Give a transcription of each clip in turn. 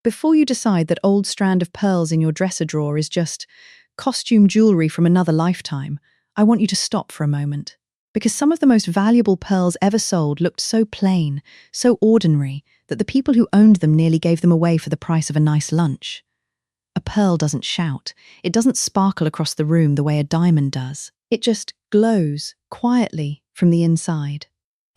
Before you decide that old strand of pearls in your dresser drawer is just costume jewelry from another lifetime, I want you to stop for a moment. Because some of the most valuable pearls ever sold looked so plain, so ordinary, that the people who owned them nearly gave them away for the price of a nice lunch. A pearl doesn't shout. It doesn't sparkle across the room the way a diamond does. It just glows quietly from the inside.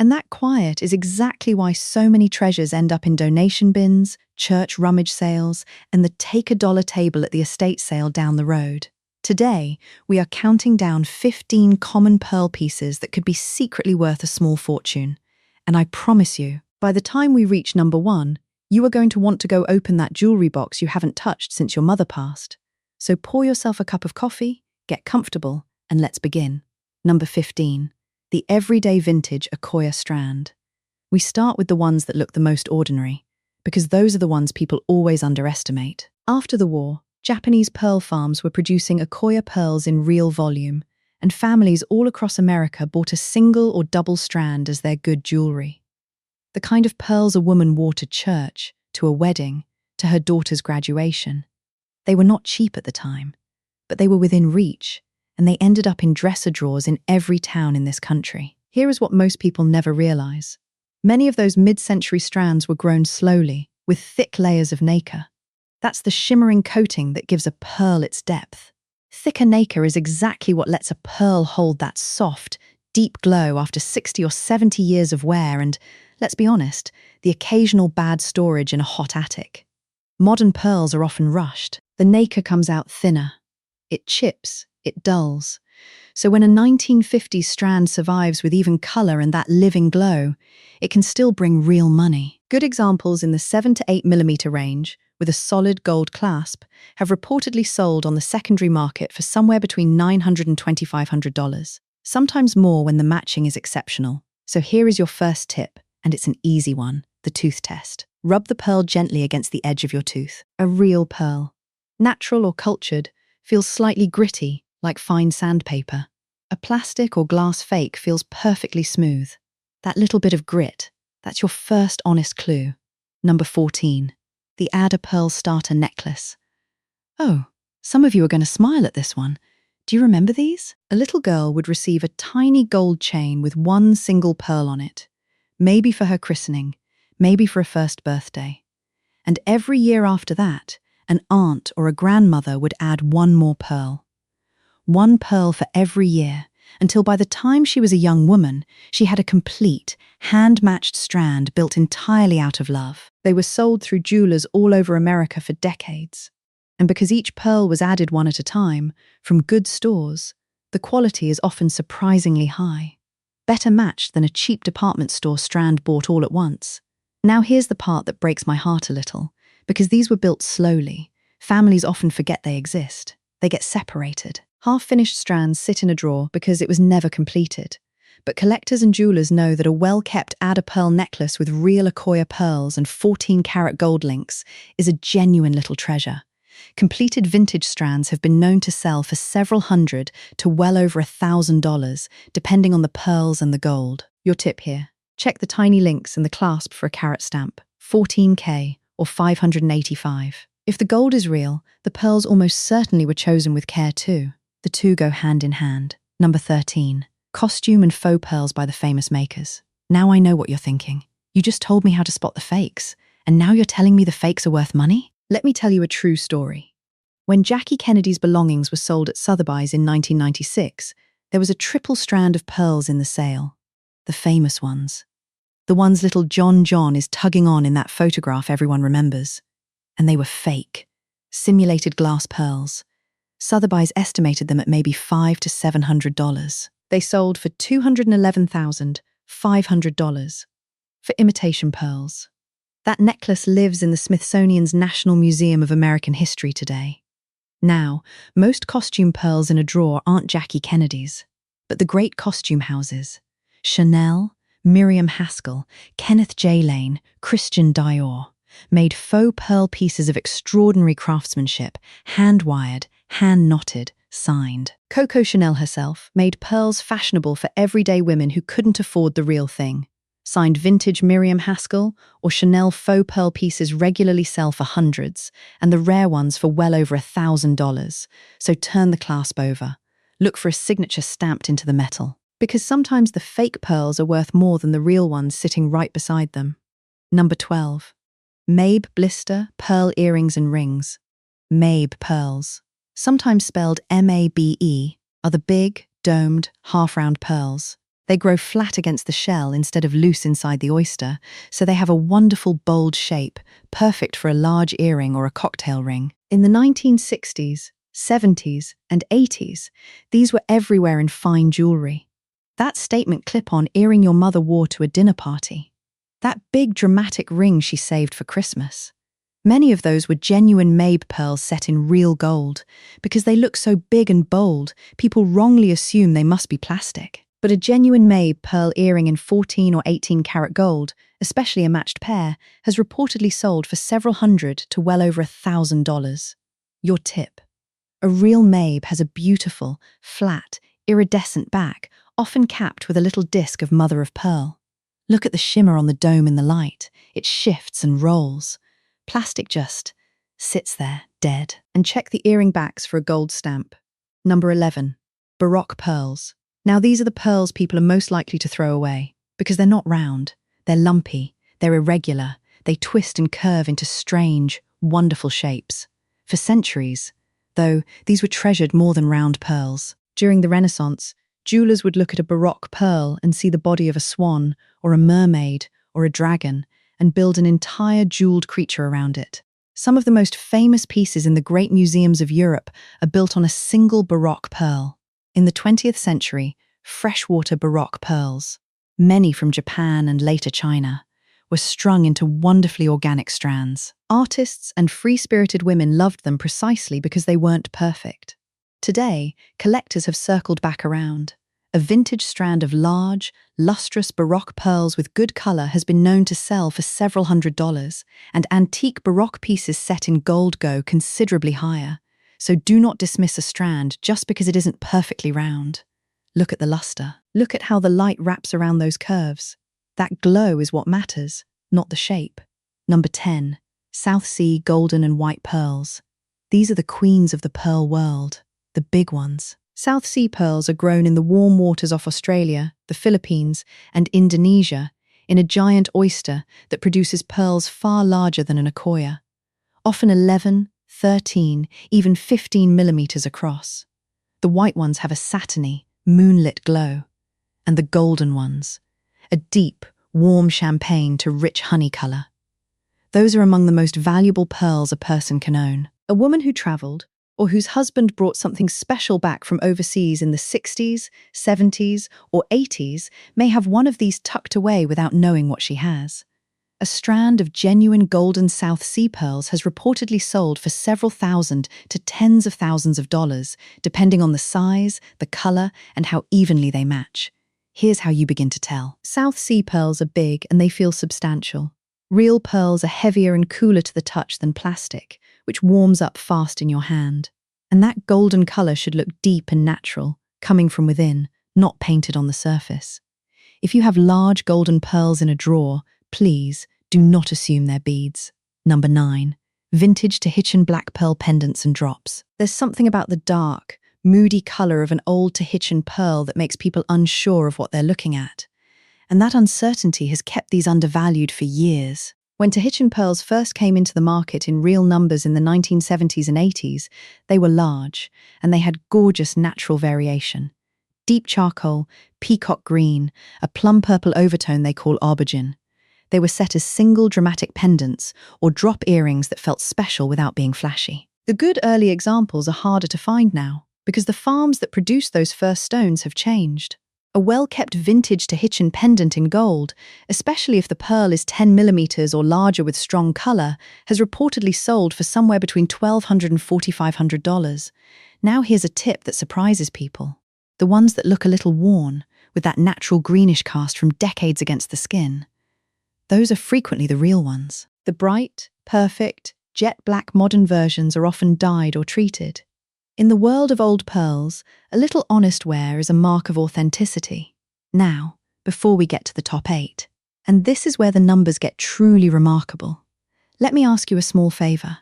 And that quiet is exactly why so many treasures end up in donation bins, church rummage sales, and the take-a-dollar table at the estate sale down the road. Today, we are counting down 15 common pearl pieces that could be secretly worth a small fortune. And I promise you, by the time we reach number 1, you are going to want to go open that jewelry box you haven't touched since your mother passed. So pour yourself a cup of coffee, get comfortable, and let's begin. Number 15. The everyday vintage Akoya strand. We start with the ones that look the most ordinary, because those are the ones people always underestimate. After the war, Japanese pearl farms were producing Akoya pearls in real volume, and families all across America bought a single or double strand as their good jewelry. The kind of pearls a woman wore to church, to a wedding, to her daughter's graduation. They were not cheap at the time, but they were within reach, and they ended up in dresser drawers in every town in this country. Here is what most people never realize. Many of those mid-century strands were grown slowly, with thick layers of nacre. That's the shimmering coating that gives a pearl its depth. Thicker nacre is exactly what lets a pearl hold that soft, deep glow after 60 or 70 years of wear and, let's be honest, the occasional bad storage in a hot attic. Modern pearls are often rushed. The nacre comes out thinner. It chips, it dulls. So when a 1950s strand survives with even colour and that living glow, it can still bring real money. Good examples in the 7 to 8 millimeter range, with a solid gold clasp, have reportedly sold on the secondary market for somewhere between $900 and $2,500, sometimes more when the matching is exceptional. So here is your first tip, and it's an easy one, the tooth test. Rub the pearl gently against the edge of your tooth. A real pearl, natural or cultured, feels slightly gritty, like fine sandpaper. A plastic or glass fake feels perfectly smooth. That little bit of grit, that's your first honest clue. Number 14. The Add a Pearl Starter Necklace. Oh, some of you are going to smile at this one. Do you remember these? A little girl would receive a tiny gold chain with one single pearl on it, maybe for her christening, maybe for a first birthday. And every year after that, an aunt or a grandmother would add one more pearl. One pearl for every year, until by the time she was a young woman, she had a complete, hand-matched strand built entirely out of love. They were sold through jewelers all over America for decades. And because each pearl was added one at a time, from good stores, the quality is often surprisingly high. Better matched than a cheap department store strand bought all at once. Now here's the part that breaks my heart a little, because these were built slowly. Families often forget they exist. They get separated. Half-finished strands sit in a drawer because it was never completed. But collectors and jewelers know that a well-kept add-a-pearl necklace with real Akoya pearls and 14-karat gold links is a genuine little treasure. Completed vintage strands have been known to sell for several hundred to well over $1,000, depending on the pearls and the gold. Your tip here. Check the tiny links in the clasp for a carat stamp, 14K or 585. If the gold is real, the pearls almost certainly were chosen with care too. The two go hand in hand. Number 13. Costume and faux pearls by the famous makers. Now I know what you're thinking. You just told me how to spot the fakes, and now you're telling me the fakes are worth money? Let me tell you a true story. When Jackie Kennedy's belongings were sold at Sotheby's in 1996, there was a triple strand of pearls in the sale. The famous ones. The ones little John is tugging on in that photograph everyone remembers. And they were fake. Simulated glass pearls. Sotheby's estimated them at maybe $500 to $700. They sold for $211,500 for imitation pearls. That necklace lives in the Smithsonian's National Museum of American History today. Now, most costume pearls in a drawer aren't Jackie Kennedy's, but the great costume houses. Chanel, Miriam Haskell, Kenneth J. Lane, Christian Dior made faux pearl pieces of extraordinary craftsmanship, hand-wired, hand-knotted, signed. Coco Chanel herself made pearls fashionable for everyday women who couldn't afford the real thing. Signed vintage Miriam Haskell or Chanel faux pearl pieces regularly sell for hundreds, and the rare ones for well over $1,000. So turn the clasp over. Look for a signature stamped into the metal, because sometimes the fake pearls are worth more than the real ones sitting right beside them. Number 12. Mabe blister pearl earrings and rings. Mabe pearls, sometimes spelled M-A-B-E, are the big, domed, half-round pearls. They grow flat against the shell instead of loose inside the oyster, so they have a wonderful, bold shape, perfect for a large earring or a cocktail ring. In the 1960s, 70s, and 80s, these were everywhere in fine jewelry. That statement clip-on earring your mother wore to a dinner party. That big, dramatic ring she saved for Christmas. Many of those were genuine Mabe pearls set in real gold. Because they look so big and bold, people wrongly assume they must be plastic. But a genuine Mabe pearl earring in 14 or 18 karat gold, especially a matched pair, has reportedly sold for several hundred to well over $1,000. Your tip. A real Mabe has a beautiful, flat, iridescent back, often capped with a little disc of mother of pearl. Look at the shimmer on the dome in the light. It shifts and rolls. Plastic just sits there, dead. And check the earring backs for a gold stamp. Number 11. Baroque pearls. Now these are the pearls people are most likely to throw away, because they're not round, they're lumpy, they're irregular, they twist and curve into strange, wonderful shapes. For centuries, though, these were treasured more than round pearls. During the Renaissance, jewelers would look at a Baroque pearl and see the body of a swan, or a mermaid, or a dragon, and build an entire jeweled creature around it. Some of the most famous pieces in the great museums of Europe are built on a single Baroque pearl. In the 20th century, freshwater Baroque pearls, many from Japan and later China, were strung into wonderfully organic strands. Artists and free-spirited women loved them precisely because they weren't perfect. Today, collectors have circled back around. A vintage strand of large, lustrous Baroque pearls with good color has been known to sell for several $100s, and antique Baroque pieces set in gold go considerably higher. So do not dismiss a strand just because it isn't perfectly round. Look at the luster. Look at how the light wraps around those curves. That glow is what matters, not the shape. Number 10. South Sea golden and white pearls. These are the queens of the pearl world, the big ones. South Sea pearls are grown in the warm waters off Australia, the Philippines, and Indonesia in a giant oyster that produces pearls far larger than an Akoya, often 11, 13, even 15 millimeters across. The white ones have a satiny, moonlit glow, and the golden ones, a deep, warm champagne to rich honey color. Those are among the most valuable pearls a person can own. A woman who traveled, or whose husband brought something special back from overseas in the 60s, 70s, or 80s may have one of these tucked away without knowing what she has. A strand of genuine golden South Sea pearls has reportedly sold for several thousand to tens of thousands of dollars, depending on the size, the color, and how evenly they match. Here's how you begin to tell. South Sea pearls are big and they feel substantial. Real pearls are heavier and cooler to the touch than plastic, which warms up fast in your hand. And that golden color should look deep and natural, coming from within, not painted on the surface. If you have large golden pearls in a drawer, please do not assume they're beads. Number 9. Vintage Tahitian black pearl pendants and drops. There's something about the dark, moody color of an old Tahitian pearl that makes people unsure of what they're looking at. And that uncertainty has kept these undervalued for years. When Tahitian pearls first came into the market in real numbers in the 1970s and 80s, they were large, and they had gorgeous natural variation. Deep charcoal, peacock green, a plum purple overtone they call aubergine. They were set as single dramatic pendants or drop earrings that felt special without being flashy. The good early examples are harder to find now, because the farms that produced those first stones have changed. A well-kept vintage Tahitian pendant in gold, especially if the pearl is 10 millimeters or larger with strong color, has reportedly sold for somewhere between $1,200 and $4,500. Now here's a tip that surprises people. The ones that look a little worn, with that natural greenish cast from decades against the skin. Those are frequently the real ones. The bright, perfect, jet black modern versions are often dyed or treated. In the world of old pearls, a little honest wear is a mark of authenticity. Now, before we get to the top 8. And this is where the numbers get truly remarkable. Let me ask you a small favor.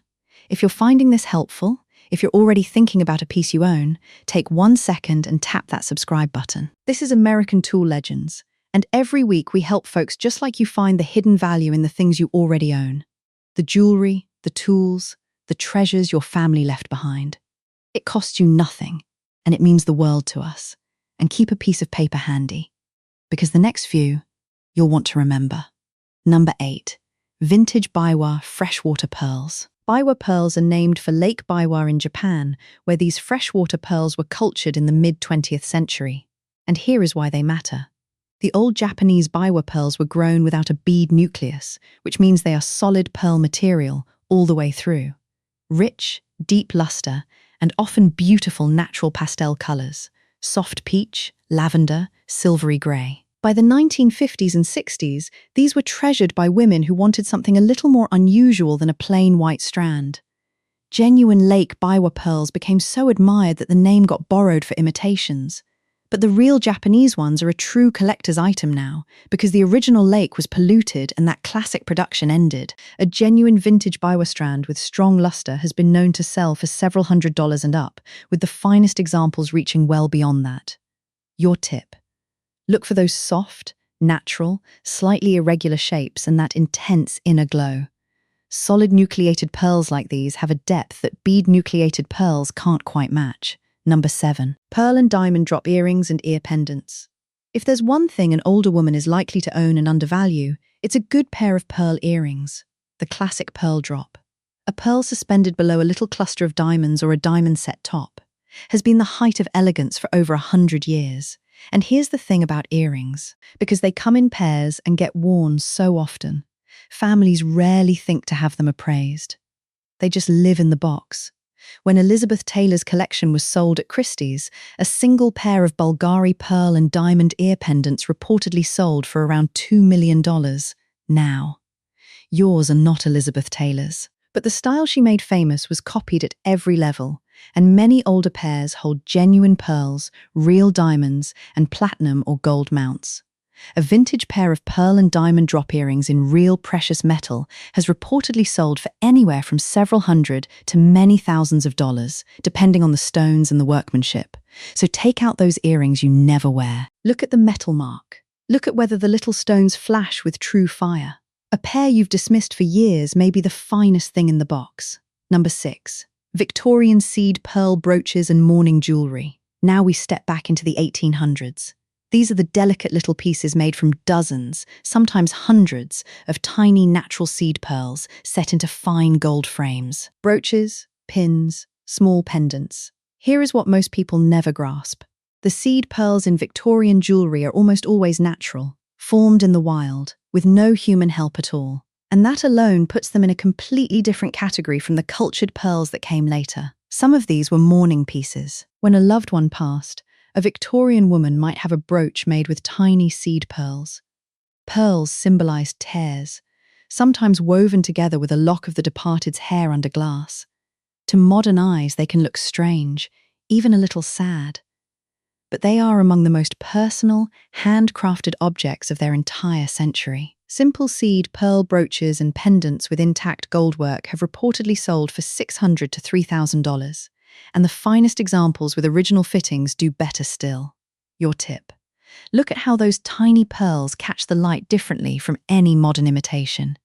If you're finding this helpful, if you're already thinking about a piece you own, take 1 second and tap that subscribe button. This is American Tool Legends, and every week we help folks just like you find the hidden value in the things you already own. The jewelry, the tools, the treasures your family left behind. It costs you nothing, and it means the world to us. And keep a piece of paper handy, because the next few you'll want to remember. Number 8. Vintage Biwa freshwater pearls. Biwa pearls are named for Lake Biwa in Japan, where these freshwater pearls were cultured in the mid-20th century. And here is why they matter. The old Japanese Biwa pearls were grown without a bead nucleus, which means they are solid pearl material all the way through. Rich, deep luster, and often beautiful natural pastel colors. Soft peach, lavender, silvery grey. By the 1950s and 60s, these were treasured by women who wanted something a little more unusual than a plain white strand. Genuine Lake Biwa pearls became so admired that the name got borrowed for imitations. But the real Japanese ones are a true collector's item now, because the original lake was polluted and that classic production ended. A genuine vintage Biwa strand with strong luster has been known to sell for several $100s and up, with the finest examples reaching well beyond that. Your tip: look for those soft, natural, slightly irregular shapes and that intense inner glow. Solid nucleated pearls like these have a depth that bead nucleated pearls can't quite match. Number 7. Pearl and diamond drop earrings and ear pendants. If there's one thing an older woman is likely to own and undervalue, it's a good pair of pearl earrings. The classic pearl drop. A pearl suspended below a little cluster of diamonds or a diamond set top has been the height of elegance for over 100 years. And here's the thing about earrings. Because they come in pairs and get worn so often, families rarely think to have them appraised. They just live in the box. When Elizabeth Taylor's collection was sold at Christie's, a single pair of Bulgari pearl and diamond ear pendants reportedly sold for around $2 million. Now, yours are not Elizabeth Taylor's, but the style she made famous was copied at every level, and many older pairs hold genuine pearls, real diamonds, and platinum or gold mounts. A vintage pair of pearl and diamond drop earrings in real precious metal has reportedly sold for anywhere from several hundred to many thousands of dollars, depending on the stones and the workmanship. So take out those earrings you never wear. Look at the metal mark. Look at whether the little stones flash with true fire. A pair you've dismissed for years may be the finest thing in the box. Number 6. Victorian seed pearl brooches and mourning jewelry. Now we step back into the 1800s. These are the delicate little pieces made from dozens, sometimes hundreds, of tiny natural seed pearls set into fine gold frames. Brooches, pins, small pendants. Here is what most people never grasp. The seed pearls in Victorian jewelry are almost always natural, formed in the wild, with no human help at all. And that alone puts them in a completely different category from the cultured pearls that came later. Some of these were mourning pieces. When a loved one passed, a Victorian woman might have a brooch made with tiny seed pearls. Pearls symbolized tears, sometimes woven together with a lock of the departed's hair under glass. To modern eyes, they can look strange, even a little sad. But they are among the most personal, handcrafted objects of their entire century. Simple seed pearl brooches and pendants with intact goldwork have reportedly sold for $600 to $3,000. And the finest examples with original fittings do better still. Your tip: look at how those tiny pearls catch the light differently from any modern imitation.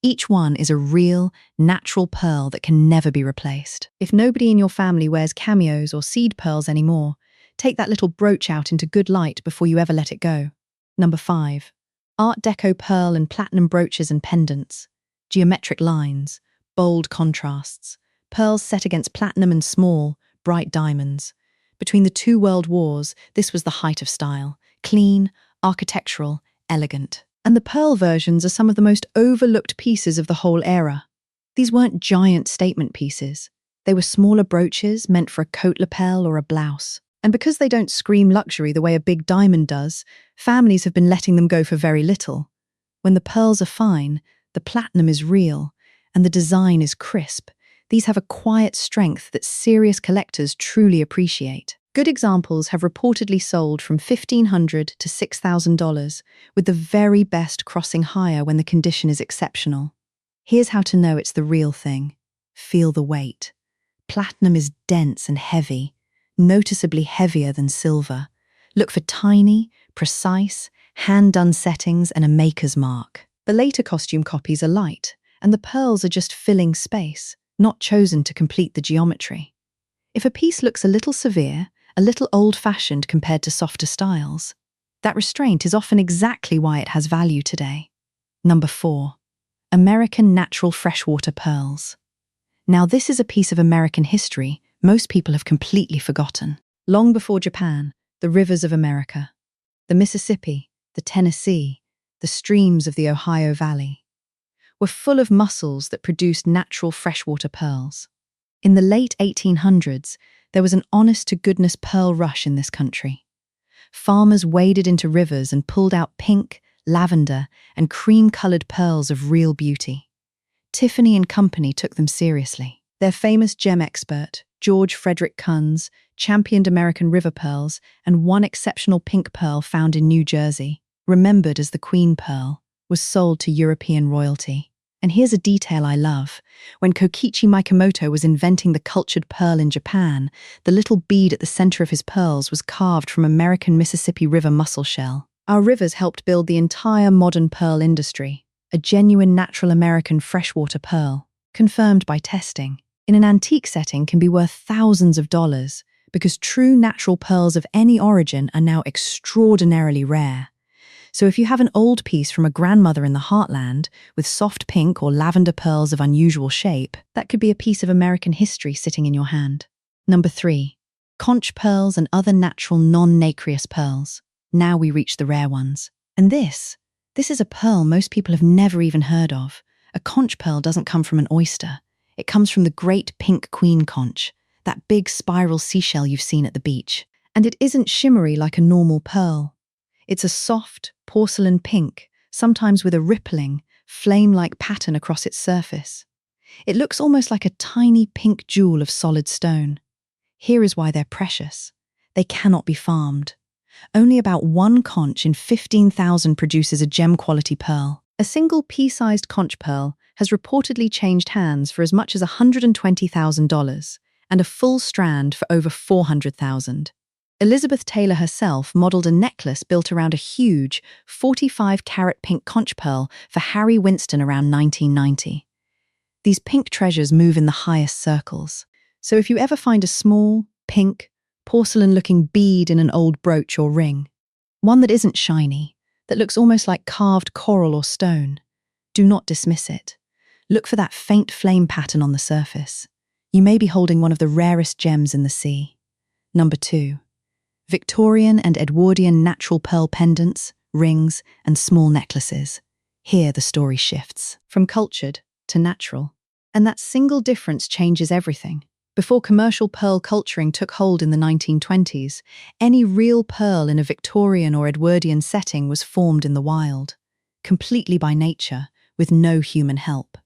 Each one is a real, natural pearl that can never be replaced. If nobody in your family wears cameos or seed pearls anymore, take that little brooch out into good light before you ever let it go. Number 5. Art Deco pearl and platinum brooches and pendants. Geometric lines, bold contrasts. Pearls set against platinum and small, bright diamonds. Between the two world wars, this was the height of style. Clean, architectural, elegant. And the pearl versions are some of the most overlooked pieces of the whole era. These weren't giant statement pieces. They were smaller brooches meant for a coat lapel or a blouse. And because they don't scream luxury the way a big diamond does, families have been letting them go for very little. When the pearls are fine, the platinum is real, and the design is crisp. These have a quiet strength that serious collectors truly appreciate. Good examples have reportedly sold from $1,500 to $6,000, with the very best crossing higher when the condition is exceptional. Here's how to know it's the real thing. Feel the weight. Platinum is dense and heavy, noticeably heavier than silver. Look for tiny, precise, hand-done settings and a maker's mark. The later costume copies are light, and the pearls are just filling space, not chosen to complete the geometry. If a piece looks a little severe, a little old-fashioned compared to softer styles, that restraint is often exactly why it has value today. Number 4. American natural freshwater pearls. Now this is a piece of American history most people have completely forgotten. Long before Japan, the rivers of America, the Mississippi, the Tennessee, the streams of the Ohio Valley, were full of mussels that produced natural freshwater pearls. In the late 1800s, there was an honest-to-goodness pearl rush in this country. Farmers waded into rivers and pulled out pink, lavender, and cream-colored pearls of real beauty. Tiffany and Company took them seriously. Their famous gem expert, George Frederick Kunz, championed American river pearls, and one exceptional pink pearl found in New Jersey, remembered as the Queen Pearl, was sold to European royalty. And here's a detail I love. When Kokichi Mikamoto was inventing the cultured pearl in Japan, the little bead at the center of his pearls was carved from American Mississippi River mussel shell. Our rivers helped build the entire modern pearl industry, a genuine natural American freshwater pearl, confirmed by testing, in an antique setting can be worth thousands of dollars because true natural pearls of any origin are now extraordinarily rare. So if you have an old piece from a grandmother in the heartland with soft pink or lavender pearls of unusual shape, that could be a piece of American history sitting in your hand. Number 3. Conch pearls and other natural non-nacreous pearls. Now we reach the rare ones. And this is a pearl most people have never even heard of. A conch pearl doesn't come from an oyster. It comes from the great pink queen conch, that big spiral seashell you've seen at the beach. And it isn't shimmery like a normal pearl. It's a soft, porcelain pink, sometimes with a rippling, flame-like pattern across its surface. It looks almost like a tiny pink jewel of solid stone. Here is why they're precious. They cannot be farmed. Only about one conch in 15,000 produces a gem-quality pearl. A single pea-sized conch pearl has reportedly changed hands for as much as $120,000 and a full strand for over $400,000. Elizabeth Taylor herself modeled a necklace built around a huge 45-carat pink conch pearl for Harry Winston around 1990. These pink treasures move in the highest circles. So if you ever find a small, pink, porcelain-looking bead in an old brooch or ring, one that isn't shiny, that looks almost like carved coral or stone, do not dismiss it. Look for that faint flame pattern on the surface. You may be holding one of the rarest gems in the sea. Number 2. Victorian and Edwardian natural pearl pendants, rings, and small necklaces. Here the story shifts, from cultured to natural. And that single difference changes everything. Before commercial pearl culturing took hold in the 1920s, any real pearl in a Victorian or Edwardian setting was formed in the wild, completely by nature, with no human help.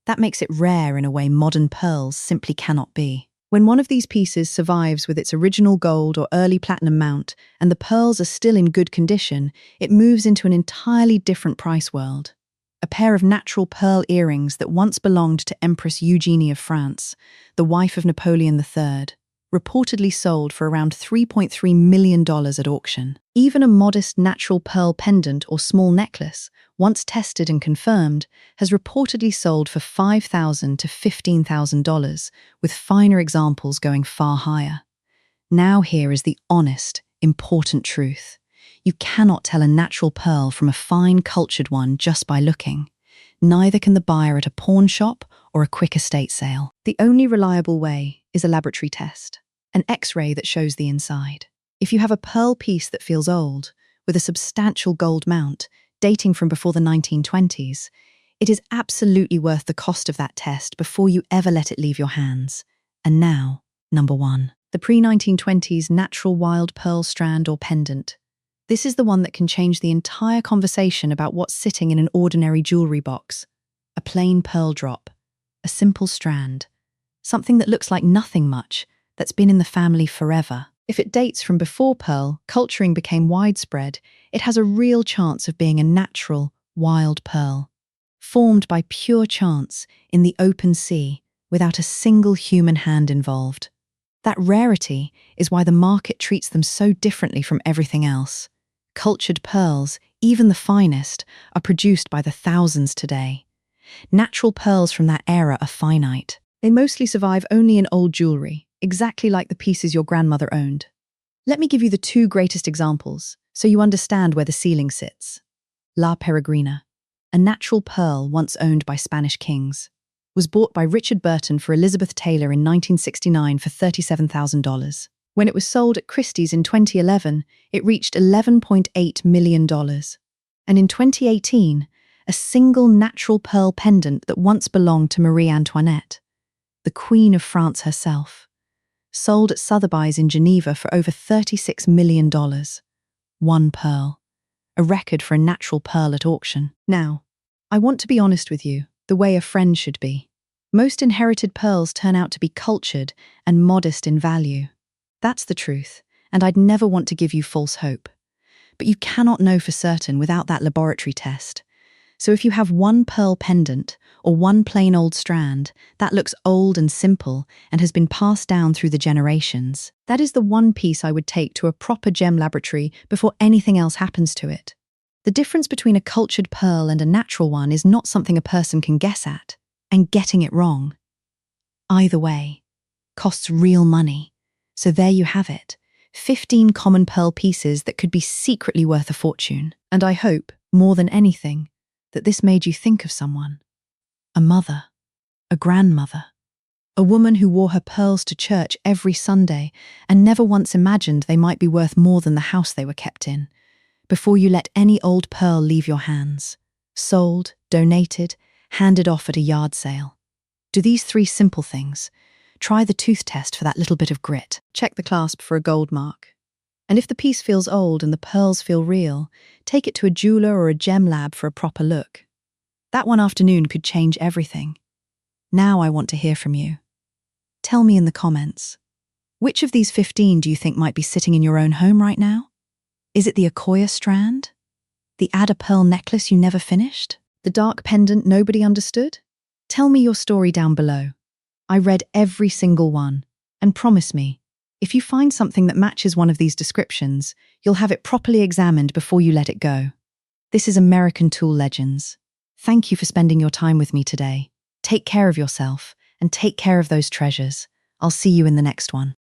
That makes it rare in a way modern pearls simply cannot be. When one of these pieces survives with its original gold or early platinum mount, and the pearls are still in good condition, it moves into an entirely different price world. A pair of natural pearl earrings that once belonged to Empress Eugenie of France, the wife of Napoleon III, reportedly sold for around $3.3 million at auction. Even a modest natural pearl pendant or small necklace, once tested and confirmed, has reportedly sold for $5,000 to $15,000, with finer examples going far higher. Now here is the honest, important truth. You cannot tell a natural pearl from a fine, cultured one just by looking. Neither can the buyer at a pawn shop or a quick estate sale. The only reliable way is a laboratory test, an X-ray that shows the inside. If you have a pearl piece that feels old, with a substantial gold mount, dating from before the 1920s, it is absolutely worth the cost of that test before you ever let it leave your hands. And now, number 1. The pre-1920s natural wild pearl strand or pendant. This is the one that can change the entire conversation about what's sitting in an ordinary jewelry box. A plain pearl drop. A simple strand. Something that looks like nothing much, that's been in the family forever. If it dates from before pearl culturing became widespread, it has a real chance of being a natural, wild pearl, formed by pure chance in the open sea without a single human hand involved. That rarity is why the market treats them so differently from everything else. Cultured pearls, even the finest, are produced by the thousands today. Natural pearls from that era are finite. They mostly survive only in old jewelry, exactly like the pieces your grandmother owned. Let me give you the two greatest examples, so you understand where the ceiling sits. La Peregrina, a natural pearl once owned by Spanish kings, was bought by Richard Burton for Elizabeth Taylor in 1969 for $37,000. When it was sold at Christie's in 2011, it reached $11.8 million. And in 2018, a single natural pearl pendant that once belonged to Marie Antoinette, the Queen of France herself, sold at Sotheby's in Geneva for over $36 million. One pearl, a record for a natural pearl at auction. Now, I want to be honest with you, the way a friend should be. Most inherited pearls turn out to be cultured and modest in value. That's the truth, and I'd never want to give you false hope. But you cannot know for certain without that laboratory test. So if you have one pearl pendant or one plain old strand that looks old and simple and has been passed down through the generations, that is the one piece I would take to a proper gem laboratory before anything else happens to it. The difference between a cultured pearl and a natural one is not something a person can guess at, and getting it wrong, either way, costs real money. So there you have it, 15 common pearl pieces that could be secretly worth a fortune. And I hope, more than anything, that this made you think of someone. A mother, a grandmother, a woman who wore her pearls to church every Sunday and never once imagined they might be worth more than the house they were kept in, before you let any old pearl leave your hands. Sold, donated, handed off at a yard sale. Do these three simple things. Try the tooth test for that little bit of grit. Check the clasp for a gold mark. And if the piece feels old and the pearls feel real, take it to a jeweler or a gem lab for a proper look. That one afternoon could change everything. Now I want to hear from you. Tell me in the comments, which of these 15 do you think might be sitting in your own home right now? Is it the Akoya strand? The Ada pearl necklace you never finished? The dark pendant nobody understood? Tell me your story down below. I read every single one, and promise me, if you find something that matches one of these descriptions, you'll have it properly examined before you let it go. This is American Tool Legends. Thank you for spending your time with me today. Take care of yourself, and take care of those treasures. I'll see you in the next one.